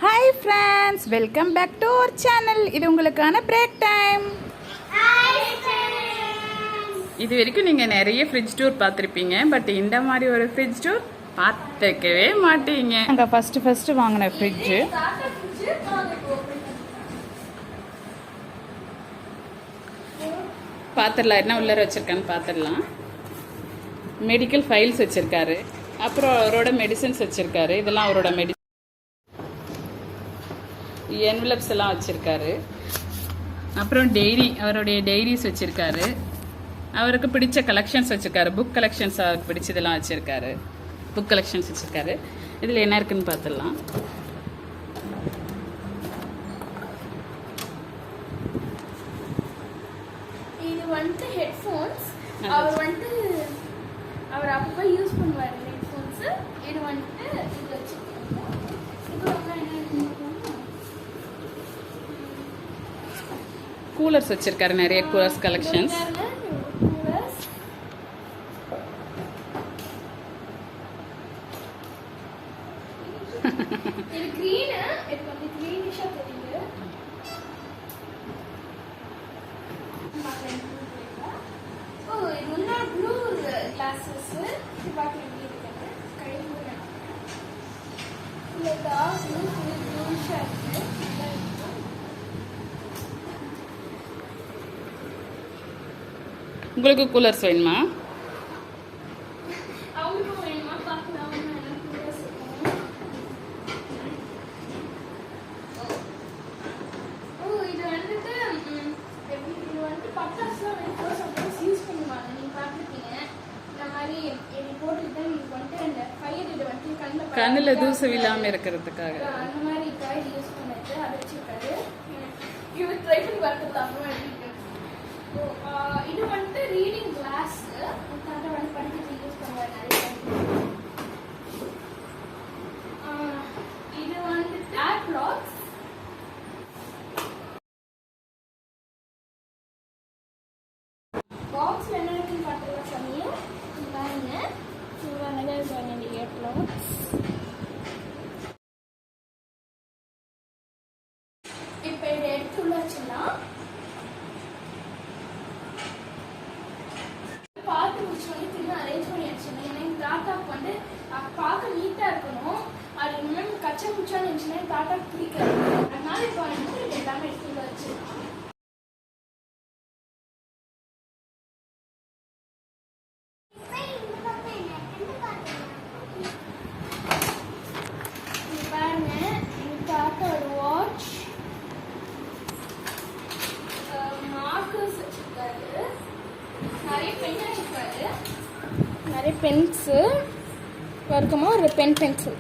Hi friends, welcome back to our channel. இது உங்களுக்கான break time. இது வரைக்கும் நீங்கள் நிறைய ஃப்ரிட்ஜ் டூர் பார்த்துருப்பீங்க, பட் இந்த மாதிரி ஒரு ஃப்ரிட்ஜ் டூர் பார்த்துக்கவே மாட்டீங்க. நாங்கள் ஃபஸ்ட்டு வாங்கின ஃப்ரிட்ஜு பார்த்துடலாம், என்ன உள்ளே வச்சுருக்கான்னு பார்த்துடலாம். மெடிக்கல் ஃபைல்ஸ் வச்சுருக்காரு, அப்புறம் அவரோட மெடிசன்ஸ் வச்சுருக்காரு. இதெல்லாம் அவரோட என்வலப்ஸ் எல்லாம் வச்சுருக்காரு. அப்புறம் அவருடைய டைரிஸ் வச்சுருக்காரு. அவருக்கு பிடிச்ச கலெக்ஷன்ஸ் வச்சுருக்காரு. புக் கலெக்ஷன்ஸ் அவருக்கு பிடிச்சதெல்லாம் வச்சுருக்காரு. புக் கலெக்ஷன்ஸ் வச்சுருக்காரு. இதில் என்ன இருக்குன்னு பார்த்துடலாம். இது வந்துட்டு ஹெட்ஃபோன்ஸ். அவர் அப்பப்போ யூஸ் பண்ணுவார் ஹெட்ஃபோன்ஸ். இது வந்துட்டு இது வச்சுருக்கோம். கூலர்ஸ் வச்சிருக்காரு, நிறைய கூலர்ஸ் கலெக்ஷன்ஸ். இது கிரீன், இது கொஞ்சம் கிரீனிஷா தெரியுது. ஓ, இது வந்து ப்ளூ கிளாसेस. இது பார்க்க எப்படி இருக்குன்னு கையில இல்ல டாஸ் ப்ளூஷா இருக்கு. உங்களுக்கு கூலர்ஸ் வேணுமா? அவங்களுக்கும் வேணுமா பார்க்கலாம். ஓ, இது வந்துட்டு இது வந்துட்டு பட்டாசுலாம் வைக்கிறோம், சம்டைம்ஸ் யூஸ் பண்ணுவாங்க. நீங்கள் பார்த்துருக்கீங்க இந்த மாதிரி இது போட்டுக்கிட்டா இது வந்துட்டு அந்த ஃபயர் இது வந்துட்டு கண்ணில் தூசு இல்லாமல் இருக்கிறதுக்காக அந்த மாதிரி இது யூஸ் பண்ணிட்டு அதை வச்சுருக்காரு. இவர் ட்ரை பண்ணி பார்த்துக்கலாம். இது வந்துட்டு ரீடிங் கிளாஸ். தாத்தா வந்து படிக்கிறது யூஸ் பண்ணுவார் நிறைய. இது வந்துட்டு ஆப் லாக்ஸ். பாக்ஸ்ல என்ன இருக்குன்னு பார்த்துக்கலாம். சமயம் பாருங்க, இவ்வளோ நல்லா இருக்காங்க இந்த ஆப் லாக்ஸ். இப்போ இதை எடுத்து உள்ள வச்சுக்கலாம். பார்த்து முடிச்சு வந்து திரும்ப அரேஞ்ச் பண்ணி வச்சுருந்தேன். ஏன்னா எங்கள் தாத்தாவுக்கு வந்து பார்க்க நீட்டாக இருக்கணும். அது இன்னும் கச்சா முச்சான்னு இருந்துச்சுன்னா தாத்தாவுக்கு பிடிக்காது. அதனால இப்போ வந்து இது எல்லாமே எடுத்து வச்சுருக்கோம். பாருங்க, எங்கள் தாத்தாவோட வாட்ச், மார்க்கர்ஸ் வச்சுருக்காரு, நிறைய பென் வச்சுருக்காரு, நிறைய பென்ஸு வரைக்குமா ஒரு பென்சில்.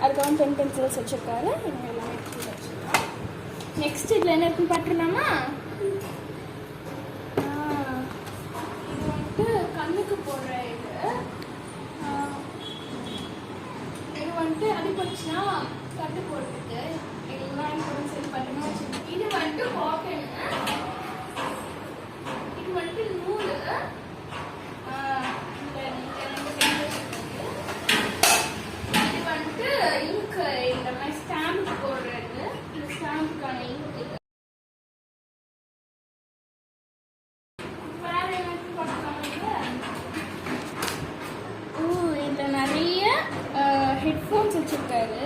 அதுக்கப்புறம் பென்சில்ஸ் வச்சுருக்காரு. எல்லாமே எடுத்து வச்சுருக்கோம். நெக்ஸ்ட் இதில் என்ன இருக்குன்னு பார்த்துடலாமா? இது வந்துட்டு கண்ணுக்கு போடுற இது வந்துட்டு அடிபட்டுச்சுன்னா கட்டு போடுறதுக்கு எல்லாம் சரி பண்ணுமா. இது வந்துட்டு காட்டன். இது வந்துட்டு நூல். இது வந்துட்டு இங்கு இந்த மாதிரி ஸ்டாம்ப் போடுறது. இந்த ஸ்டாம்புக்கான இங்கு. வேற என்ன பார்க்கலாமா? இதில் நிறைய ஹெட்ஃபோன்ஸ் வச்சுருக்காரு.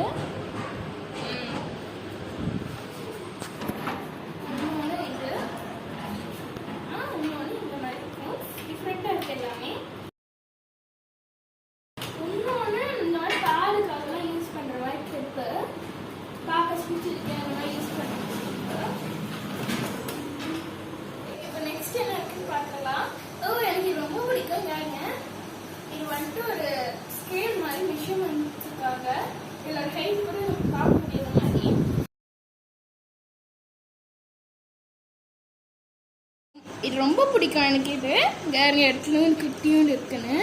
இப்போ நெக்ஸ்ட் என்ன இருக்குன்னு பார்க்கலாம். எனக்கு இது ரொம்ப பிடிக்கும். இது வந்துட்டு ஒரு ஸ்கேல் மாதிரி மெஷர்மெண்ட்ஸுக்காக இதில் ஹைட் கூட பார்க்க முடியாத மாதிரி. இது ரொம்ப பிடிக்கும் எனக்கு. இது வேற இடத்துல குட்டியும் இருக்குன்னு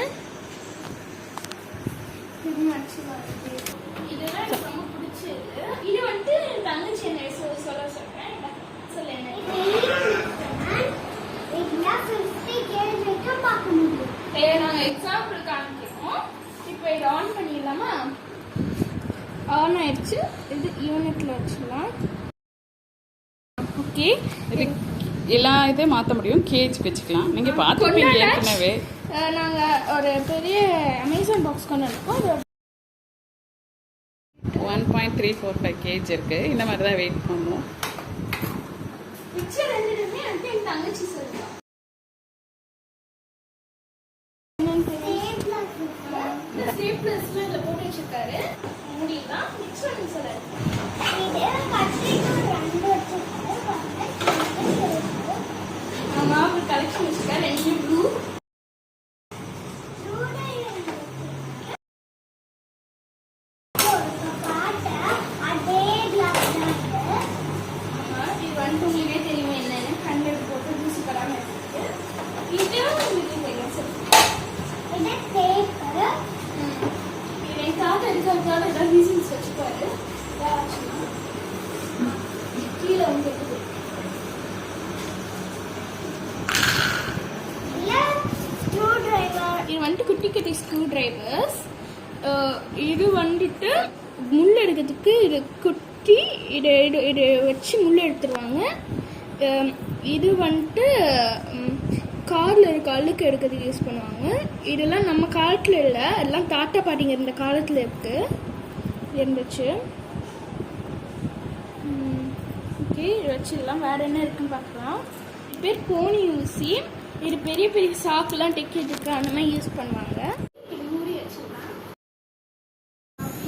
இதெல்லாம் எனக்கு ரொம்ப பிடிச்சது. இது வந்துட்டு தங்கச்சி என்ன சொல்ல சொல்றேன். சொல்லுங்க. நாங்கள் எக்ஸாம்பிள் காமிக்கிறோம். இப்போ இதை ஆன் பண்ணிடலாமா? டர்ன் ஆயிடுச்சு. இது யூனிட்ல வச்சுக்கலாம். ஓகே, இது எல்லா இதையும் மாற்ற முடியும். கேஜ்க்கு வச்சுக்கலாம். நீங்கள் பார்த்துருப்பீங்க ஏற்கனவே. நாங்கள் ஒரு பெரிய அமேசான் பாக்ஸ் கொண்டு இருக்கோம். 1.345 kg இருக்கு. இந்த மாதிரி தான் வெயிட் பண்ணுவோம். பிக்சர் ரெண்டுமே வந்து என் தங்கச்சி சொல்லுவா. ஸ்டேப்லர்ஸ்ல இதுல போட்டு வச்சிருக்காரு. முடியலாம் நெக்ஸ்ட் ஒன் சொல்றாரு. இது கட்டிட்டு ரெண்டு வச்சிருக்காரு. ஆமா, ஒரு கலெக்ஷன் வச்சிருக்காரு. ரெண்டு ப்ளூ உங்களுக்கே தெரியும் என்னன்னு கண்டது போட்டு தூசி படாம இருக்கு. இதுவும் உங்களுக்கு தெரியும் சார். இது பேப்பர். இது காட்ட இருக்கிறதால ஏதாவது ரீசன்ஸ் வச்சுப்பாரு. கீழே வந்து ஸ்க்ரூ டிரைவர். இது வந்துட்டு குட்டி குட்டி ஸ்க்ரூ டிரைவர்ஸ். இது வந்துட்டு முள் எடுக்கிறதுக்கு இது குட்டி இதை வச்சு முள் எடுத்துருவாங்க. இது வந்துட்டு காரில் இருக்க அழுக்கு எடுக்கிறதுக்கு யூஸ் பண்ணுவாங்க. இதெல்லாம் நம்ம காலத்தில் இல்லை, எல்லாம் தாத்தா பாட்டிங்க இருந்த காலத்தில் இருந்துச்சு. ஓகே, இது வச்சிடலாம். வேறு என்ன இருக்குன்னு பார்க்கலாம். இது பேர் கோணி ஊசி. இது பெரிய பெரிய சாக்குலாம் தைக்கிறதுக்கு அந்த மாதிரி யூஸ் பண்ணுவாங்க. இது மூடி வச்சிடலாம்.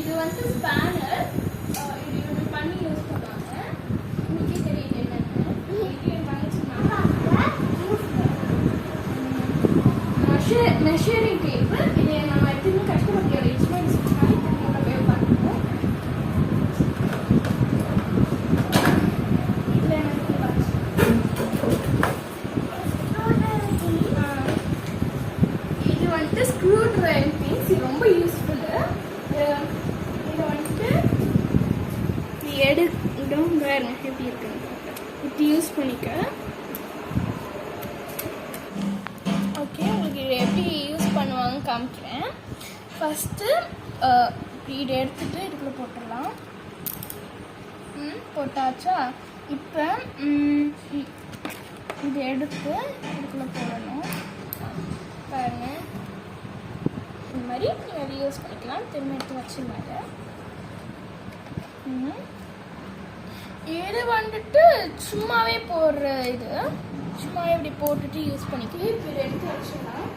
இது வந்து ஸ்பேனர். இது இப்படி பண்ணி யூஸ் பண்ணுவாங்க. உங்களுக்கே தெரியுது என்னன்னு. Measuring tape. இதை நம்ம எப்பயுமே கஷ்டப்பட்டு வச்சுமா யூஸ் பண்ணி திரும்ப போய் பார்க்கணும். இதில் இது வந்துட்டு ஸ்க்ரூ டிரைவிங் திங்ஸ். இது ரொம்ப யூஸ்ஃபுல்லு. இதை வந்துட்டு எடுக்கும் வேறு எப்படி இருக்குன்னு இப்படி யூஸ் பண்ணிக்க. ஓகே, உங்களுக்கு இது எப்படி யூஸ் பண்ணுவாங்க காமிக்கிறேன். ஃபஸ்ட்டு இதை எடுத்துகிட்டு இதுக்குள்ளே போட்டுடலாம். போட்டாச்சா? இப்போ இதை எடுத்து இதுக்குள்ளே போடணும். பாருங்க, இந்த மாதிரி நீங்கள் யூஸ் பண்ணிக்கலாம். திரும்ப எடுத்து வச்சுருந்தாங்க. இது வந்துட்டு சும்மாவே போடுற இது. சும்மாவே இப்படி போட்டுட்டு யூஸ் பண்ணிக்கலாம். இப்போ இதை எடுத்து வச்சுக்கலாம்.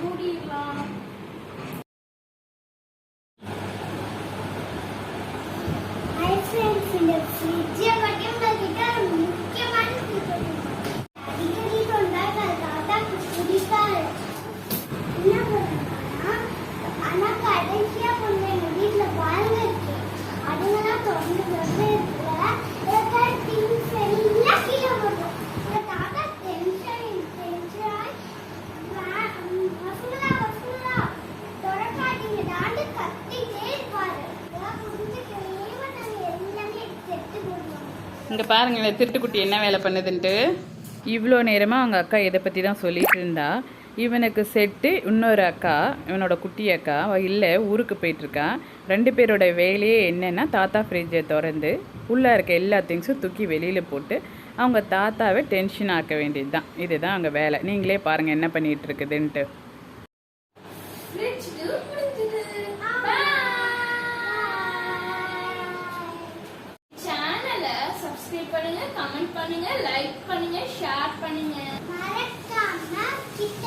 மூடிடலாம். இங்கே பாருங்களேன், திருட்டுக்குட்டி என்ன வேலை பண்ணுதுன்ட்டு. இவ்வளோ நேரமாக அவங்க அக்கா இதை பற்றி தான் சொல்லிட்டு இருந்தா. இவனுக்கு செட்டு இன்னொரு அக்கா, இவனோட குட்டி அக்கா இல்லை, ஊருக்கு போயிட்டுருக்கா. ரெண்டு பேரோட வேலையே என்னென்னா, தாத்தா ஃப்ரிட்ஜை திறந்து உள்ளே இருக்க எல்லா திங்ஸும் தூக்கி வெளியில் போட்டு அவங்க தாத்தாவை டென்ஷன் ஆக்க வேண்டியது தான். இதுதான் அவங்க வேலை. நீங்களே பாருங்கள் என்ன பண்ணிகிட்டு இருக்குதுன்ட்டு. சப்ஸ்கிரைப் பண்ணுங்க, கமெண்ட் பண்ணுங்க, லைக் பண்ணுங்க, ஷேர் பண்ணுங்க. மறக்காம கிட்ட